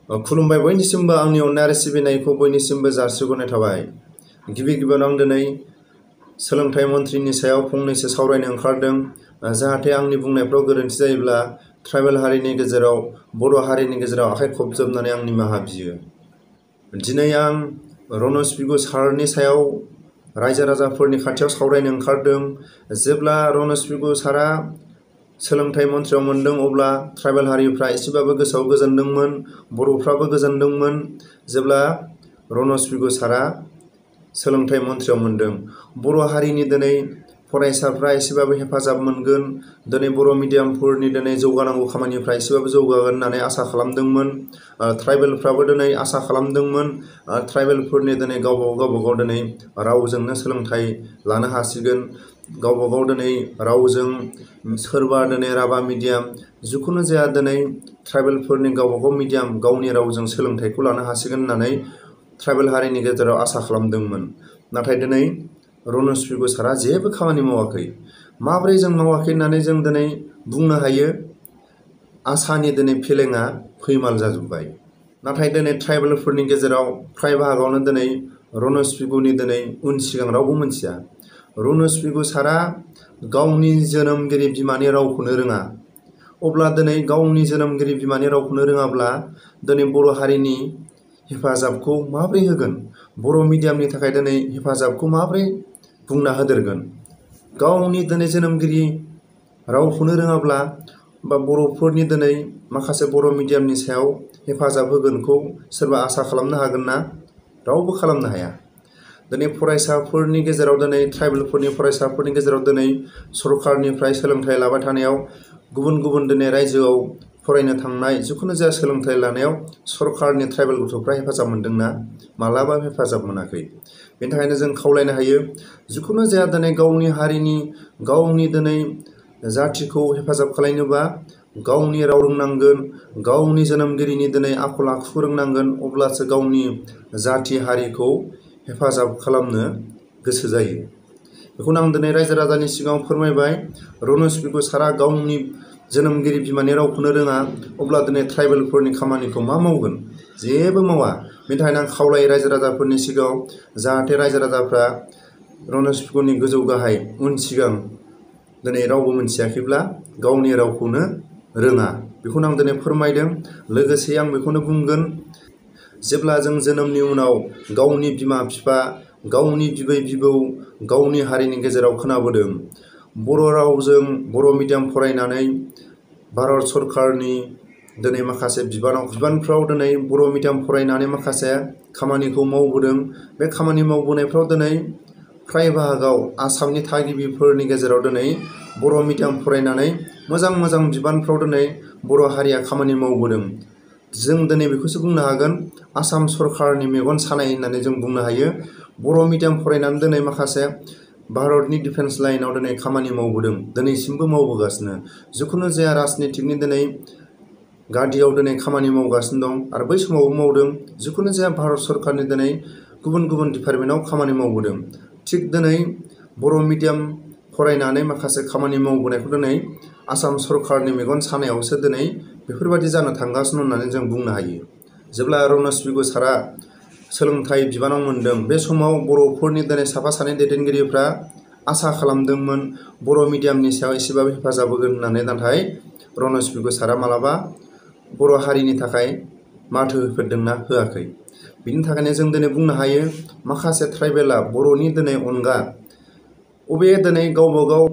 खुलुमबाय बयनिसिमबो आंनि अननाय आरो सिबिनायखौ बयनिसिमबो जासिहरनाय थाबाय। गिबि गिबियावनो आं दिनै सोलोंथाइ मन्थ्रिनि सायाव फंनैसो सावरायनो ओंखारदों। जाहाथे आंनि बुंनायफ्राव गोरोन्थि जायोब्ला ट्राइबेल हारिनि गेजेराव बर' हारिनि गेजेराव आखाइ खबजोबनानै आं निमाहा बियो। दिनै आं रनज पेगु सारनि सायाव रायजो राजाफोरनि खाथियाव सावरायनो ओंखारदों। जेब्ला रनज पेगु सारा सोलोंथाइ मन्थ्रियाव मोनदों अब्ला ट्राइबेल हारिफ्रा एसेबाबो गोसोआव गोजोनदोंमोन, बर'फ्राबो गोजोनदोंमोन। जेब्ला रनज पेगु सारा सोलोंथाइ मन्थ्रियाव मोनदों, बर' हारिनि दिनै फरायसाफ्रा एसेबाबो हेफाजाब मोनगोन, दिनै बर' मिडियामफोरनि दिनै जौगानांगौ खामानिफ्रा एसेबाबो जौगागोन होननानै आसा खालामदोंमोन। ट्राइबेलफ्राबो दिनै आसा खालामदोंमोन ट्राइबेलफोरनि दिनै गावबागाव दिनै रावजोंनो सोलोंथाइ लानो हासिगोन। गावबागाव दिनै रावजों सोरबा दिनै राभा मिडियाम, जिखुनु जाया दिनै ट्राइबेलफोरनि गावबागाव मिडियाम गावनि रावजों सोलोंथाइखौ लानो हासिगोन होननानै ट्राइबेल हारिनि गेजेराव आसा खालामदोंमोन। नाथाय दिनै रनज पेगु सारा जेबो खामानि मावाखै। माब्रै जों मावाखै होननानै जों दिनै बुंनो हायो? आसानि दिनै फेलेङा फैमाल जाजोब्बाय। नाथाय दिनै ट्राइबेलफोरनि गेजेराव फ्राय बाहागोआवनो दिनै रनज पेगुनि दिनै उन सिगां रावबो मिथिया। रनज पेगु सारा गावनि जोनोमगिरि बिमानि रावखौनो रोङा। अब्ला दिनै गावनि जोनोमगिरि बिमानि रावखौनो रोङाब्ला दिनै बर' हारिनि हेफाजाबखौ माब्रै होगोन? बर' मिडियामनि थाखाय दिनै हेफाजाबखौ माब्रै बुंना होदेरगोन? गावनि दिनै जोनोमगिरि रावखौनो रोङाब्ला बा बर'फोरनि दिनै माखासे बर' मिडियामनि सायाव हेफाजाब होगोनखौ सोरबा आसा खालामनो हागोन ना? रावबो खालामनो हाया। दिनै फरायसाफोरनि गेजेराव दिनै ट्राइबेलफोरनि फरायसाफोरनि गेजेराव दिनै सरकारनिफ्राय सोलोंथाइ लाबाय थानायाव गुबुन गुबुन दिनै रायजोआव फरायनो थांनाय जिखुनु जाया सोलोंथाइ लानायाव सरकारनि ट्राइबेल गथ'फ्रा हेफाजाब मोनदोंना? मालाबा हेफाजाब मोनाखै। बेनि थाखायनो जों खावलायनो हायो जिखुनु जाया दिनै गावनि हारिनि गावनि दिनै जाथिखौ हेफाजाब खालामनोबा गावनि राव रोंनांगोन, गावनि जोनोमगिरिनि दिनै आखल आखु रोंनांगोन, अब्लासो गावनि जाथि हारिखौ हेफाजाब खालामनो गोसो जायो। बेखौनो आं दिनै रायजो राजानि सिगाङाव फोरमायबाय। रनज पेगु सारा गावनि जोनोमगिरि बिमानि रावखौनो रोङा, अब्ला दिनै ट्राइबेलफोरनि खामानिखौ मा मावगोन? जेबो मावा। बेनि थाखायनो आं खावलायो रायजो राजाफोरनि सिगाङाव जाहाथे रायजो राजाफ्रा रनज पेगुनि गोजौ गाहाय उन सिगां दिनै रावबो मिथियाखैब्ला गावनि रावखौनो रोङा। बेखौनो आं दिनै फोरमायदों। लोगोसे आं बेखौनो बुंगोन, जेब्ला जों जोनोमनि उनाव गावनि बिमा बिफा, गावनि बिबै बिबौ, गावनि हारिनि गेजेराव खोनाबोदों बर' रावजों बर' मिडियाम फरायनानै भारत सरकारनि दिनै माखासे बिबानफ्राव दिनै बर' मिडियाम फरायनानै माखासे खामानिखौ मावबोदों। बे खामानि मावबोनायफ्राव दिनै फ्राय बाहागोआव आसामनि थागिबिफोरनि गेजेराव दिनै बर' मिडियाम फरायनानै मोजां बिबानफ्राव दिनै बर' हारिया खामानि मावबोदों। जों दिनै बेखौसो बुंनो हागोन आसाम सरकारनि मेगन सानाय होननानै जों बुंनो हायो। बर' मिडियाम फरायनानै दिनै माखासे भारतनि डिफेन्स लाइनाव दिनै खामानि मावबोदों, दिनैसिमबो मावबोगासिनो। जिखुनु जाया राजनितिकनि दिनै गादियाव दिनै खामानि मावगासिनो दं आरो बै समावबो मावदों। जिखुनु जाया भारत सरकारनि दिनै गुबुन गुबुन डिपार्टमेन्टआव खामानि मावबोदों। थिग दिनै बर' मिडियाम फरायनानै माखासे खामानि मावबोनायखौ दिनै आसाम सरकारनि मेगन सानायावसो दिनै बेफोरबायदि जानो थांगासिनो होननानै जों बुंनो हायो। जेब्ला रनज पेगु सारा सोलोंथाइ बिबानाव मोनदों, बे समाव बर'फोरनि दिनै साफा सानै दैदेनगिरिफ्रा आसा खालामदोंमोन बर' मिडियामनि सायाव एसेबाबो हेफाजाब होगोन होननानै। नाथाय रनज पेगु सारा मालाबा बर' हारिनि थाखाय माथो होफेरदोंना होआखै। बिनि थाखायनो जों दिनै बुंनो हायो माखासे ट्राइबेला बर'नि दिनै अनगा अबे दिनै गावबागाव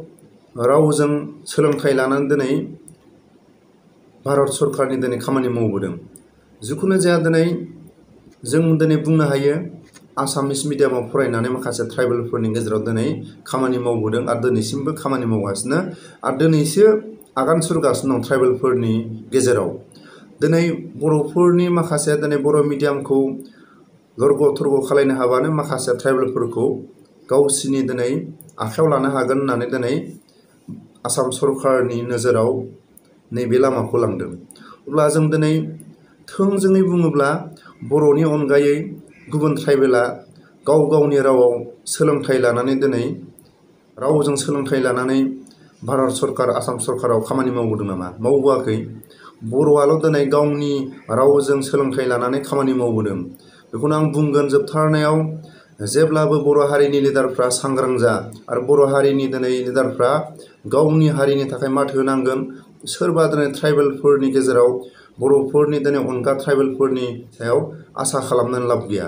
रावजों सोलोंथाइ लानानै दिनै भारत सरकारनि दिनै खामानि मावबोदों। जिखुनु जाया दिनै जों दिनै बुंनो हायो आसामिस मिडियामाव फरायनानै माखासे ट्राइबेलफोरनि गेजेराव दिनै खामानि मावबोदों आरो दिनैसिमबो खामानि मावगासिनो आरो दिनैसो आगान सुरगासिनो दं ट्राइबेलफोरनि गेजेराव। दिनै बर'फोरनि माखासे दिनै बर' मिडियामखौ लरग' थरग' खालायनो हाबानो माखासे ट्राइबेलफोरखौ गावसिनि दिनै आखायाव लानो हागोन होननानै दिनै आसाम सरकारनि नोजोराव नैबे लामाखौ लांदों। अब्ला जों दिनै थोंजोङै बुङोब्ला बर'नि अनगायै गुबुन ट्राइबेला गाव गावनि रावाव सोलोंथाइ लानानै दिनै रावजों सोलोंथाइ लानानै भारत सरकार आसाम सरकाराव खामानि मावबोदों नामा? मावबोआखै। बर'आल' दिनै गावनि रावजों सोलोंथाइ लानानै खामानि मावबोदों। बेखौनो आं बुंगोन जोबथारनायाव, जेब्लाबो बर' हारिनि लिडारफ्रा सांग्रां जा आरो बर' हारिनि दिनै लिडारफ्रा गावनि हारिनि थाखाय माथो होनांगोन। सोरबा दिनै ट्राइबेलफोरनि गेजेराव बर'फोरनि दिनै अनगा ट्राइबेलफोरनि सायाव आसा खालामनानै लाब गैया।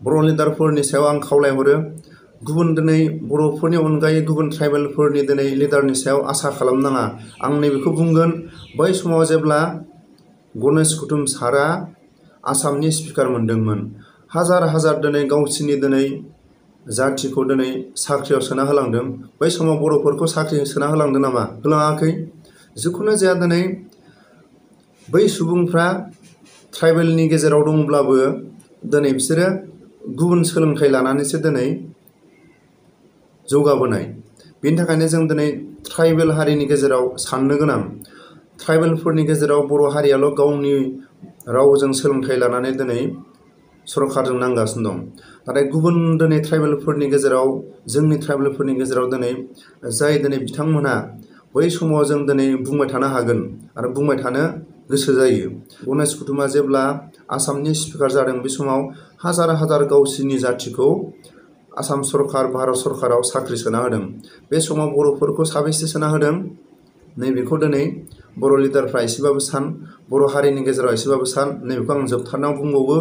बर' लिडारफोरनि सायाव आं खावलायहरो, गुबुन दिनै बर'फोरनि अनगायै गुबुन ट्राइबेलफोरनि दिनै लिडारनि सायाव आसा खालामनाङा। आं नैबेखौ बुंगोन, बै समाव जेब्ला गणेश कुटुम सारआ आसामनि स्पिकार मोनदोंमोन, हाजार हाजार दिनै गावसिनि दिनै जाथिखौ दिनै साख्रियाव सोना होलांदों। बै समाव बर'फोरखौ साख्रि सोना होलांदों नामा? होलाङाखै। जिखुनु जाया दिनै बै सुबुंफ्रा ट्राइबेलनि गेजेराव दंब्लाबो दिनै बिसोरो गुबुन सोलोंथाइ लानानैसो दिनै जौगाबोनाय। बेनि थाखायनो जों दिनै ट्राइबेल हारिनि गेजेराव साननो गोनां, ट्राइबेलफोरनि गेजेराव बर' हारियाल' गावनि रावजों सोलोंथाइ लानानै दिनै सरकारजों नांगासिनो दं। नाथाय गुबुन दिनै ट्राइबेलफोरनि गेजेराव, जोंनि ट्राइबेलफोरनि गेजेराव दिनै जाय दिनै बिथांमोनहा बै समाव जों दिनै बुंबाय थानो हागोन आरो बुंबाय थानो गोसो जायो। गणेश कुटुमा जेब्ला आसामनि स्पिकार जादों, बे समाव हाजार हाजार गावसिनि जाथिखौ आसाम सरकार, भारत सरकाराव साख्रि सोना होदों। बे समाव बर'फोरखौ साबेसे सोना होदों? नैबेखौ दिनै बर' लिडारफ्रा एसेबाबो सान, बर' हारिनि गेजेराव एसेबाबो सान। नैबेखौ आं जोबथारनायाव बुंबावो,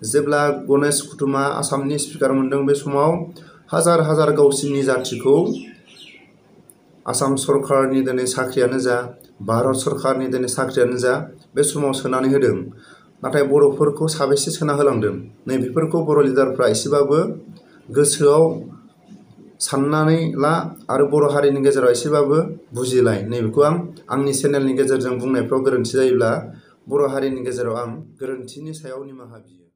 जेब्ला गणेश कुटुमा आसामनि स्पिकार मोनदों, बे समाव हाजार हाजार गावसिनि जाथिखौ आसाम सरकारनि दिनै साख्रियानो जा, भारत सरकारनि दिनै साख्रियानो जा, बे समाव सोनानै होदों। नाथाय बर'फोरखौ साबेसे सोना होलांदों? नैबेफोरखौ बर' लिडारफ्रा एसेबाबो गोसोआव साननानै ला आरो बर' हारिनि गेजेराव एसेबाबो बुजिलाय। नैबेखौ आं आंनि चेनेलनि गेजेरजों बुंनायफ्राव गोरोन्थि जायोब्ला बर' हारिनि गेजेराव आं गोरोन्थिनि सायाव निमाहा बियो।